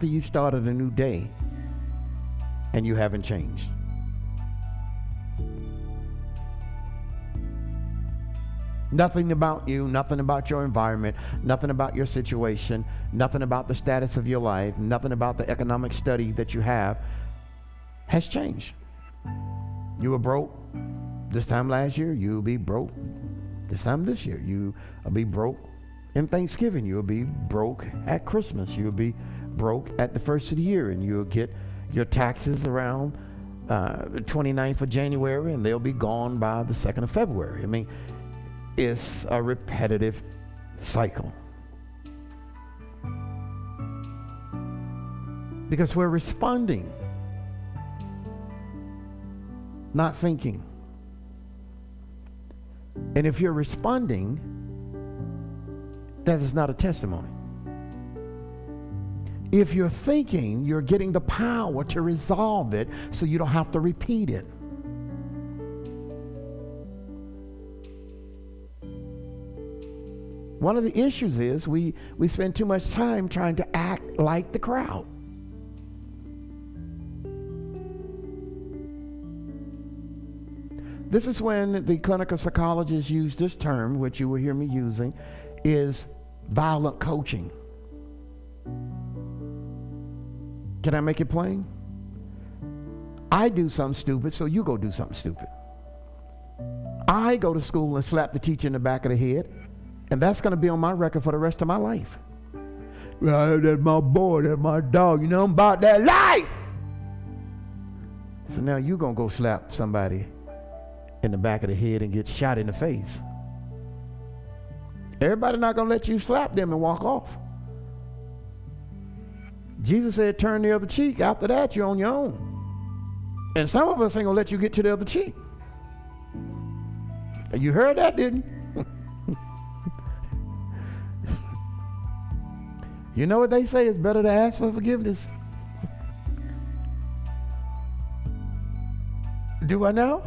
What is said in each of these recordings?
after you started a new day and you haven't changed. Nothing about you, nothing about your environment, nothing about your situation, nothing about the status of your life, nothing about the economic study that you have has changed. You were broke this time last year, you'll be broke this time this year. You will be broke in Thanksgiving, you'll be broke at Christmas, you'll be broke at the first of the year, and you'll get your taxes around the 29th of January, and they'll be gone by the 2nd of February. I mean, it's a repetitive cycle. Because we're responding, not thinking. And if you're responding, that is not a testimony. If you're thinking, you're getting the power to resolve it so you don't have to repeat it. One of the issues is we spend too much time trying to act like the crowd. This is when the clinical psychologists use this term, which you will hear me using, is violent coaching. Can I make it plain? I do something stupid, so you go do something stupid. I go to school and slap the teacher in the back of the head, and that's going to be on my record for the rest of my life. Well, that's my boy, that's my dog, you know, I'm about that life. So now you're going to go slap somebody in the back of the head and get shot in the face. Everybody not going to let you slap them and walk off. Jesus said, turn the other cheek. After that, you're on your own. And some of us ain't going to let you get to the other cheek. You heard that, didn't you? You know what they say? It's better to ask for forgiveness. Do I know?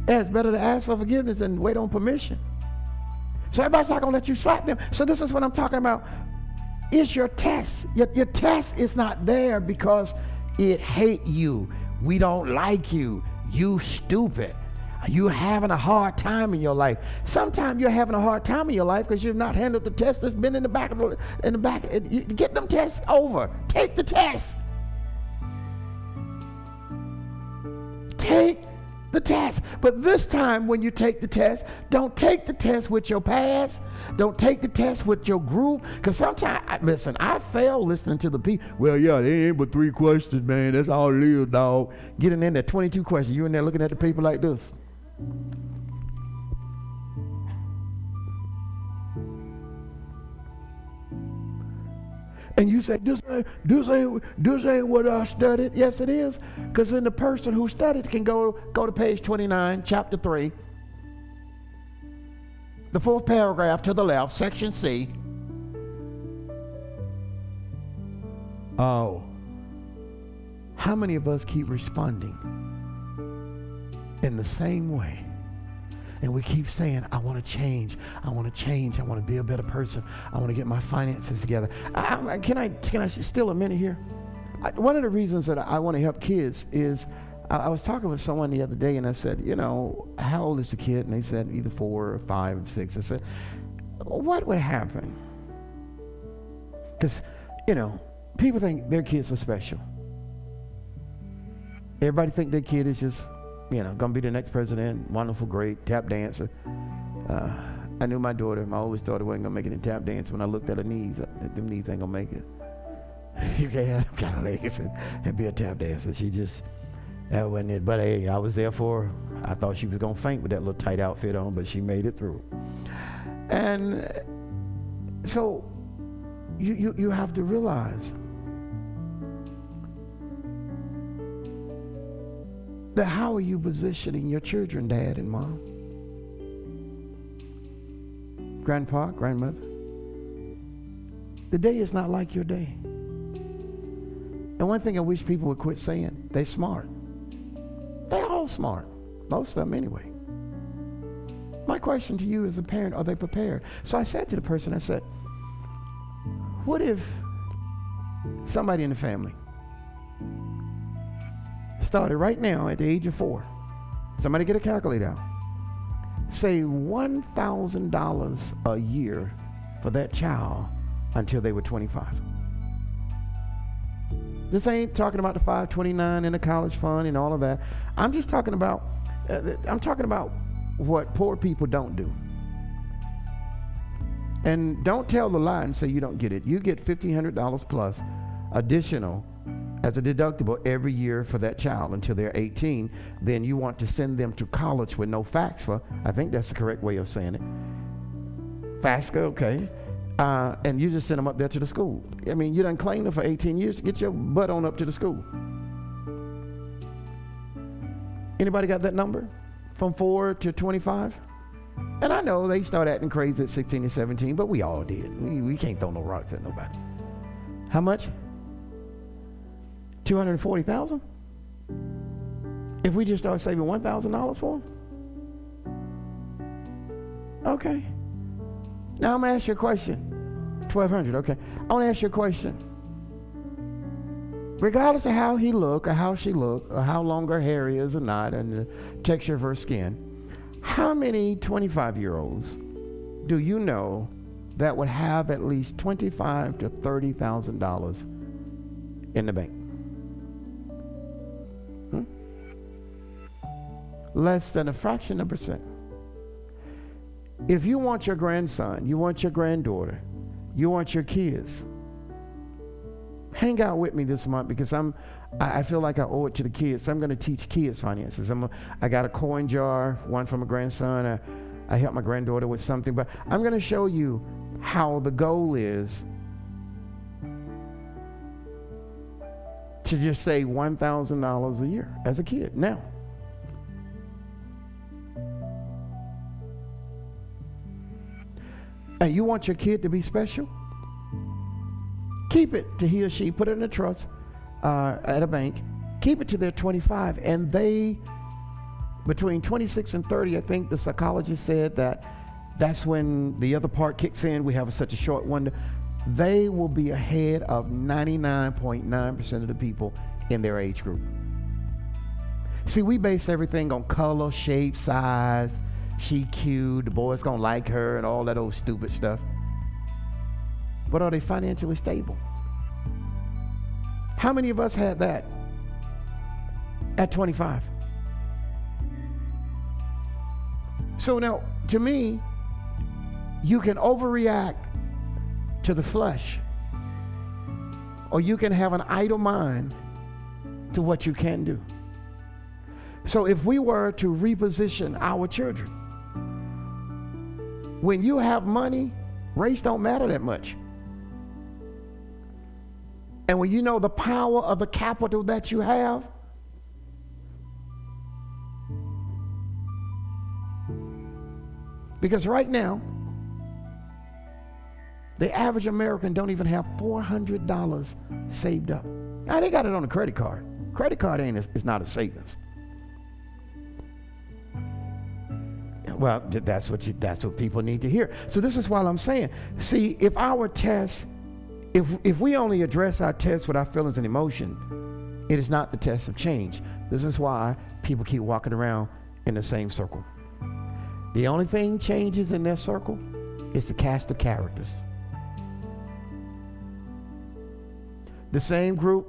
Yeah, it's better to ask for forgiveness than wait on permission. So everybody's not going to let you slap them. So this is what I'm talking about. It's your test. Your test is not there because it hate you. We don't like you. You stupid. You having a hard time in your life. Sometimes you're having a hard time in your life because you've not handled the test that's been in the back. You get them tests over. Take the test. Take the test. But this time when you take the test, don't take the test with your past. Don't take the test with your group. Because sometimes, listen, I fail listening to the people. Well, yeah, they ain't but 3 questions, man. That's all it is, dog. Getting in there, 22 questions. You in there looking at the paper like this. And you say, this ain't what I studied. Yes, it is. Because then the person who studied can go to page 29, chapter 3. The 4th paragraph to the left, section C. Oh. How many of us keep responding in the same way? And we keep saying, I want to change. I want to change. I want to be a better person. I want to get my finances together. Can I steal a minute here? One of the reasons that I want to help kids is I was talking with someone the other day and I said, you know, how old is the kid? And they said either 4 or 5 or 6. I said, what would happen? Because, you know, people think their kids are special. Everybody think their kid is just, you know, gonna be the next president, wonderful, great, tap dancer. I knew my daughter, my oldest daughter, wasn't gonna make it in tap dance. When I looked at her knees, them knees ain't gonna make it. You can't have them kind of legs and be a tap dancer. She just, that wasn't it. But hey, I was there for her. I thought she was gonna faint with that little tight outfit on, but she made it through. And so you have to realize that how are you positioning your children, Dad and Mom? Grandpa, grandmother? The day is not like your day. And one thing I wish people would quit saying, they smart. They all smart. Most of them anyway. My question to you as a parent, are they prepared? So I said to the person, I said, what if Somebody in the family. Started right now at the age of 4. Somebody get a calculator out. Say $1,000 a year for that child until they were 25. This ain't talking about the 529 and the college fund and all of that. I'm just talking about, what poor people don't do. And don't tell the lie and say you don't get it. You get $1,500 plus additional as a deductible every year for that child until they're 18. Then you want to send them to college with no FAFSA. I think that's the correct way of saying it. FAFSA, okay. And you just send them up there to the school. I mean, you done claimed them for 18 years. Get your butt on up to the school. Anybody got that number? From 4 to 25? And I know they start acting crazy at 16 and 17, but we all did. We can't throw no rocks at nobody. How much? 240,000? If we just start saving $1,000 for them? Okay. Now I'm gonna ask you a question. 1,200, okay. I wanna ask you a question. Regardless of how he look or how she look or how long her hair is or not and the texture of her skin, how many 25-year-olds do you know that would have at least $25,000 to $30,000 in the bank? Less than a fraction of a percent. If you want your grandson, you want your granddaughter, you want your kids, hang out with me this month because I feel like I owe it to the kids. So I'm going to teach kids finances. I got a coin jar, one for my grandson. I help my granddaughter with something, but I'm going to show you how the goal is to just save $1,000 a year as a kid. Now, and you want your kid to be special? Keep it to he or she, put it in a trust at a bank, keep it to their 25, and they, between 26 and 30, I think the psychologist said that's when the other part kicks in. We have such a short window. They will be ahead of 99.9% of the people in their age group. See, we base everything on color, shape, size. She cute, the boy's gonna like her, and all that old stupid stuff. But are they financially stable? How many of us had that at 25? So now, to me, you can overreact to the flesh, or you can have an idle mind to what you can do. So if we were to reposition our children, when you have money, race don't matter that much. And when you know the power of the capital that you have, because right now, the average American don't even have $400 saved up. Now they got it on a credit card. Credit card it's not a savings. Well, that's what people need to hear. So this is why I'm saying, see, if our test, if we only address our test with our feelings and emotion, it is not the test of change. This is why people keep walking around in the same circle. The only thing changes in their circle is the cast of characters. The same group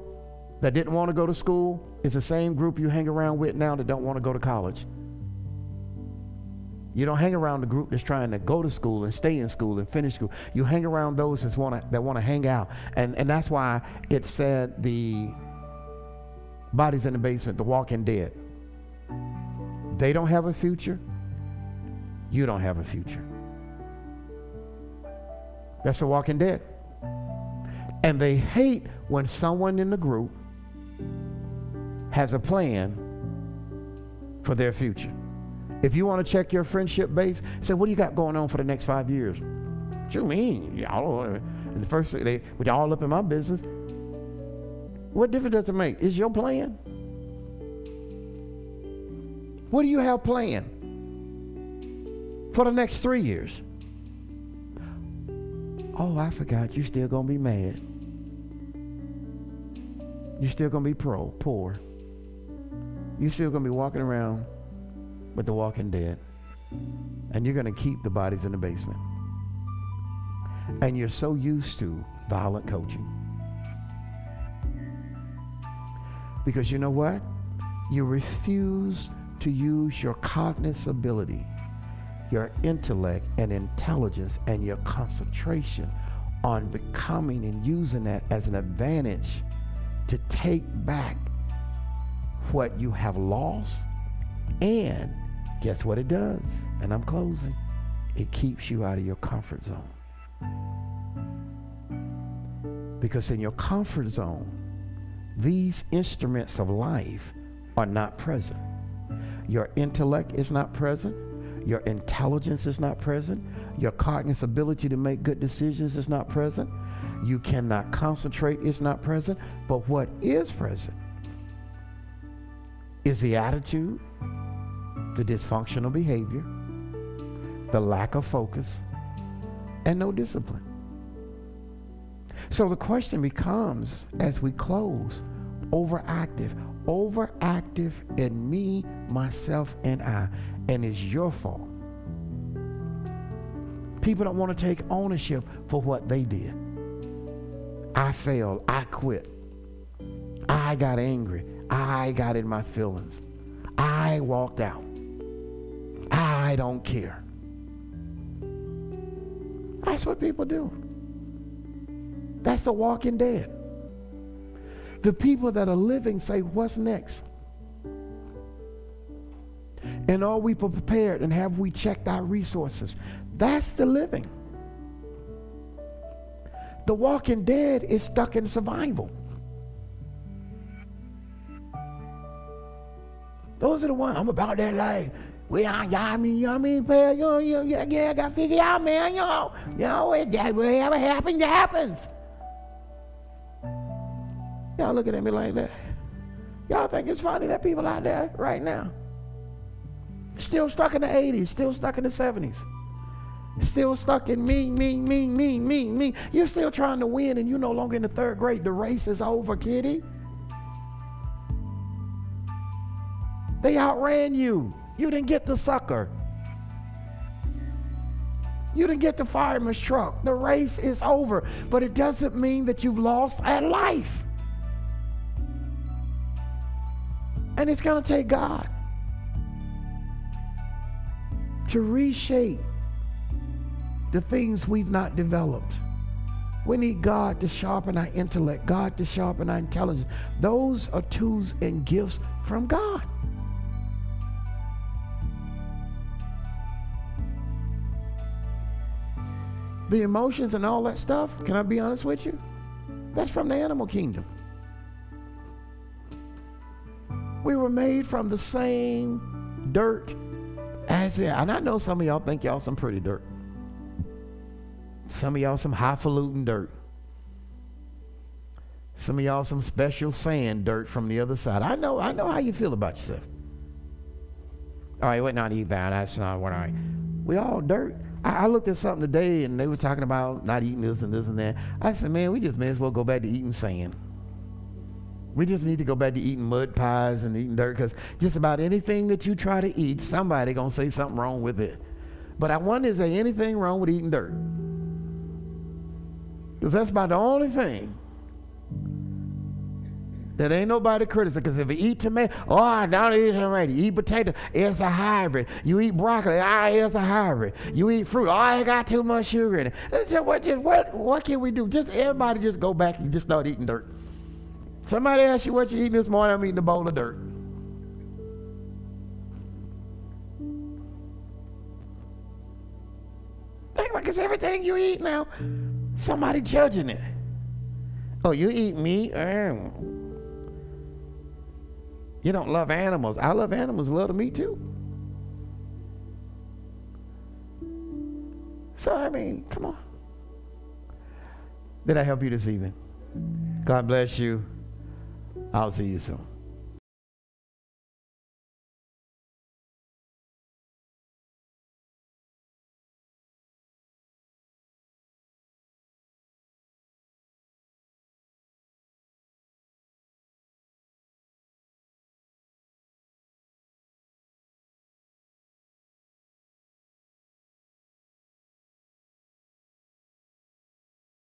that didn't want to go to school is the same group you hang around with now that don't want to go to college. You don't hang around the group that's trying to go to school and stay in school and finish school. You hang around those that want to hang out. And that's why it said the bodies in the basement, the walking dead. They don't have a future. You don't have a future. That's the walking dead. And they hate when someone in the group has a plan for their future. If you want to check your friendship base, say, what do you got going on for the next 5 years? What you mean? Y'all, and the first they all up in my business. What difference does it make? Is your plan? What do you have planned for the next 3 years? Oh, I forgot. You still gonna be mad. You're still going to be poor. You're still going to be walking around with the walking dead. And you're going to keep the bodies in the basement. And you're so used to violent coaching. Because you know what? You refuse to use your cognitive ability, your intellect and intelligence and your concentration on becoming and using that as an advantage to take back what you have lost. And guess what it does? And I'm closing. It keeps you out of your comfort zone. Because in your comfort zone, these instruments of life are not present. Your intellect is not present. Your intelligence is not present. Your cognitive ability to make good decisions is not present. You cannot concentrate, is not present. But what is present is the attitude, the dysfunctional behavior, the lack of focus, and no discipline. So the question becomes, as we close, overactive in me, myself, and I, and it's your fault. People don't want to take ownership for what they did. I failed. I quit. I got angry. I got in my feelings. I walked out. I don't care. That's what people do. That's the walking dead. The people that are living say, what's next? And are we prepared, and have we checked our resources? That's the living. The walking dead is stuck in survival. Those are the ones, I'm about that life. Well, I gotta figure out, man, whatever happens, happens. Y'all looking at me like that. Y'all think it's funny that people out there right now still stuck in the 80s, still stuck in the 70s, still stuck in me. You're still trying to win, and you're no longer in the third grade. The race is over, kitty. They outran you. You didn't get the sucker. You didn't get the fireman's truck. The race is over. But it doesn't mean that you've lost at life. And it's going to take God to reshape the things we've not developed. We need God to sharpen our intellect, God to sharpen our intelligence. Those are tools and gifts from God. The emotions and all that stuff, can I be honest with you? That's from the animal kingdom. We were made from the same dirt as it. And I know some of y'all think y'all some pretty dirt. Some of y'all some highfalutin dirt. Some of y'all some special sand dirt from the other side. I know how you feel about yourself. All right, not eat that. That's not what we all dirt. I looked at something today, and they were talking about not eating this and this and that. I said, man, we just may as well go back to eating sand. We just need to go back to eating mud pies and eating dirt, because just about anything that you try to eat, somebody going to say something wrong with it. But I wonder, is there anything wrong with eating dirt? Because that's about the only thing that ain't nobody criticizing. Because if you eat tomato, I don't eat tomato. You eat potato, it's a hybrid. You eat broccoli, it's a hybrid. You eat fruit, it got too much sugar in it. So what can we do? Just everybody just go back and just start eating dirt. Somebody asks you what you eating this morning, I'm eating a bowl of dirt. Think about, because everything you eat now, somebody judging it. Oh, you eat meat? You don't love animals. I love animals, love the meat too. So, I mean, come on. Did I help you this evening? God bless you. I'll see you soon.